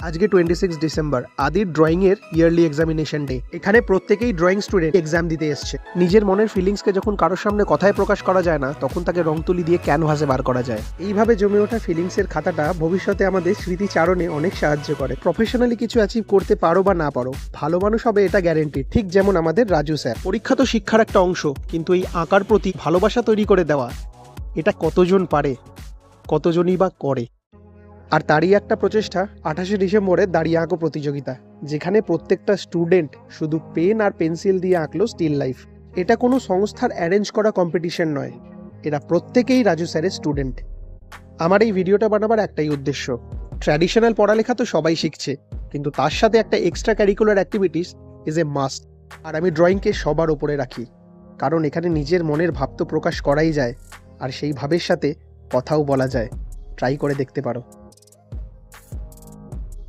আজকে 26 ডিসেম্বর আদির ড্রয়িং এর ইয়ারলি এক্সামিনেশন ডে। এখানে প্রত্যেকেই ড্রয়িং স্টুডেন্ট এক্সাম দিতে এসছে। নিজের মনের ফিলিংসকে যখন কারোর সামনে কথায় প্রকাশ করা যায় না, তখন তাকে রং তুলি দিয়ে ক্যানভাসে বার করা যায়। এইভাবে জমে ওঠা ফিলিংসের খাতাটা ভবিষ্যতে আমাদের স্মৃতিচারণে অনেক সাহায্য করে। প্রফেশনালি কিছু অ্যাচিভ করতে পারো বা না পারো, ভালো মানুষ হবে এটা গ্যারেন্টি। ঠিক যেমন আমাদের রাজু স্যার। পরীক্ষা তো শিক্ষার একটা অংশ, কিন্তু এই আঁকার প্রতি ভালোবাসা তৈরি করে দেওয়া, এটা কতজন পারে, কতজনই বা করে। আর তারই একটা প্রচেষ্টা 28শে ডিসেম্বরের দাড়ি আঁকো প্রতিযোগিতা, যেখানে প্রত্যেকটা স্টুডেন্ট শুধু পেন আর পেন্সিল দিয়ে আঁকলো স্টিল লাইফ। এটা কোনো সংস্থার অ্যারেঞ্জ করা কম্পিটিশন নয়, এরা প্রত্যেকেই রাজু স্যারের স্টুডেন্ট। আমার এই ভিডিওটা বানাবার একটাই উদ্দেশ্য, ট্র্যাডিশনাল পড়ালেখা তো সবাই শিখছে, কিন্তু তার সাথে একটা extra curricular activities is a must. আর আমি ড্রয়িংকে সবার ওপরে রাখি, কারণ এখানে নিজের মনের ভাব তো প্রকাশ করাই যায়, আর সেই ভাবের সাথে কথাও বলা যায়। ট্রাই করে দেখতে পারো।